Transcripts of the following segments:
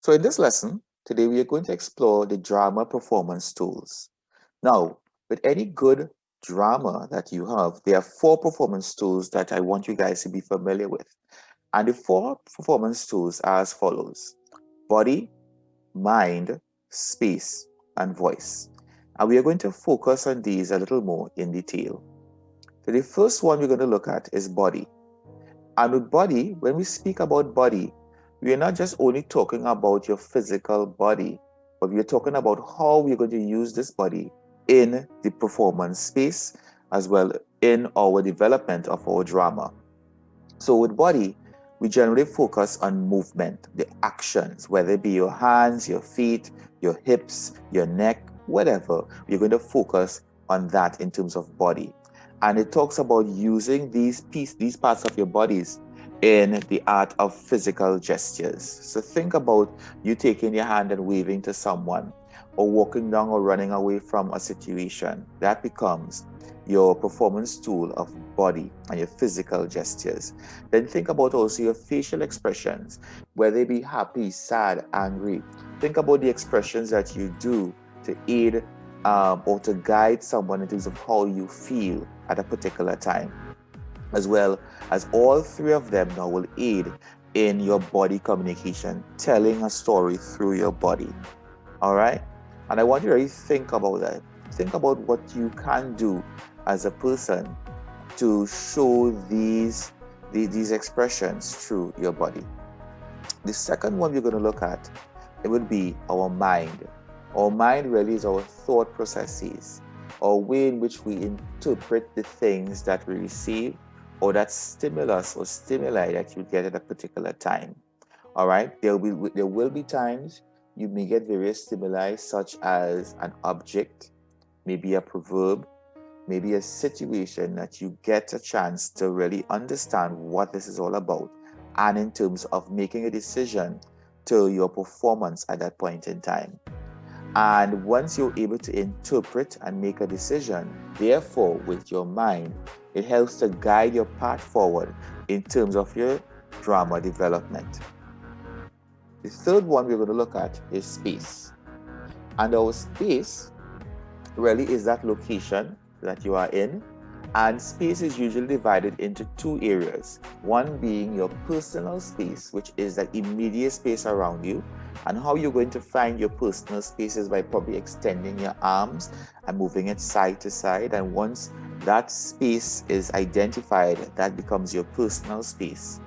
So in this lesson, today we are going to explore the drama performance tools. Now, with any good drama that you have, there are four performance tools that I want you guys to be familiar with. And the four performance tools are as follows: body, mind, space, and voice. And we are going to focus on these a little more in detail. So the first one we're going to look at is body. And with body, when we speak about body, we are not just only talking about your physical body, but we are talking about how we're going to use this body in the performance space as well in our development of our drama. So with body, we generally focus on movement, the actions, whether it be your hands, your feet, your hips, your neck, whatever. We're going to focus on that in terms of body. And it talks about using these parts of your bodies in the art of physical gestures. So think about you taking your hand and waving to someone, or walking down or running away from a situation. That becomes your performance tool of body and your physical gestures. Then think about also your facial expressions, whether they be happy, sad, angry. Think about the expressions that you do to aid or to guide someone in terms of how you feel at a particular time, as well as all three of them now will aid in your body communication, telling a story through your body. All right? And I want you to really think about that. Think about what you can do as a person to show these expressions through your body. The second one we're going to look at, it would be our mind. Our mind really is our thought processes, or way in which we interpret the things that we receive, or that stimulus or stimuli that you get at a particular time. All right, there will be times you may get various stimuli, such as an object, maybe a proverb, maybe a situation that you get a chance to really understand what this is all about, and in terms of making a decision to your performance at that point in time. And once you're able to interpret and make a decision, therefore, with your mind, it helps to guide your path forward in terms of your drama development. The third one we're going to look at is space. And our space really is that location that you are in. And space is usually divided into two areas. One being your personal space, which is the immediate space around you. And how you're going to find your personal space is by probably extending your arms and moving it side to side. And once that space is identified, that becomes your personal space.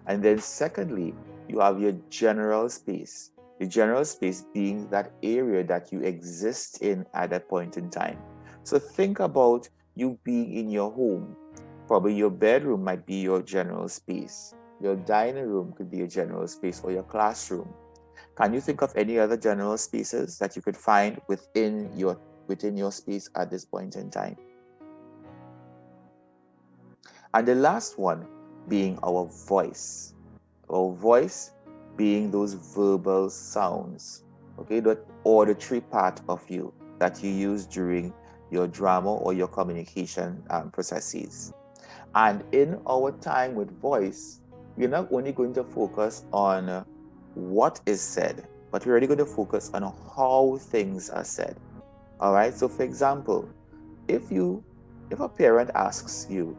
And then secondly, you have your general space. The general space being that area that you exist in at that point in time. So think about you being in your home. Probably your bedroom might be your general space. Your dining room could be your general space, or your classroom. Can you think of any other general spaces that you could find within your space at this point in time? And the last one being our voice. Our voice being those verbal sounds, okay, that auditory part of you that you use during your drama or your communication processes. And in our time with voice, we're not only going to focus on what is said, but we're really going to focus on how things are said. All right. So, for example, if a parent asks you,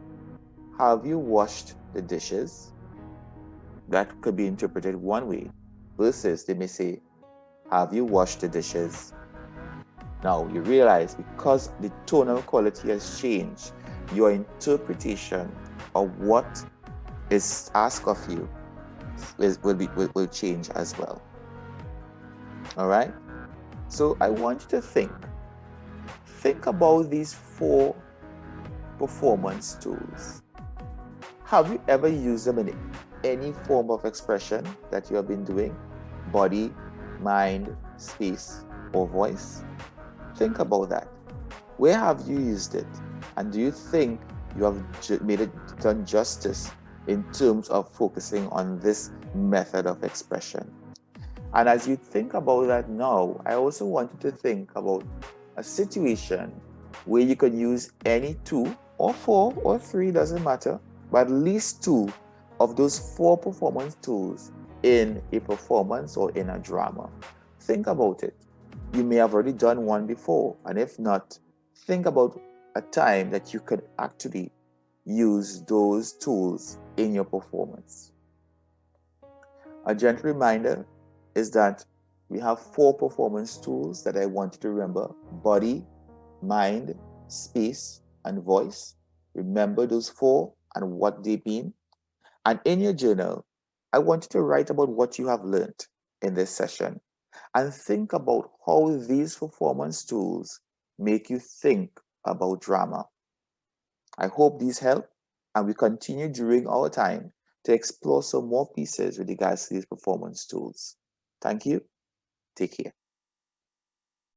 "Have you washed the dishes?" that could be interpreted one way, versus they may say, "Have you washed the dishes?" Now you realize, because the tonal quality has changed, your interpretation of what is asked of you will change as well. All right. So I want you to think about these four performance tools. Have you ever used them in any form of expression that you have been doing? Body, mind, space, or voice? Think about that. Where have you used it? And do you think you have done justice in terms of focusing on this method of expression? And as you think about that now, I also want you to think about a situation where you can use any two or four or three, doesn't matter, but at least two of those four performance tools in a performance or in a drama? Think about it. You may have already done one before, and if not, think about a time that you could actually use those tools in your performance. A gentle reminder is that we have 4 performance tools that I want you to remember: body, mind, space, and voice. Remember those 4 and what they mean. And in your journal, I want you to write about what you have learned in this session and think about how these performance tools make you think about drama. I hope these help, and we continue during our time to explore some more pieces with regards to these performance tools. Thank you. Take care.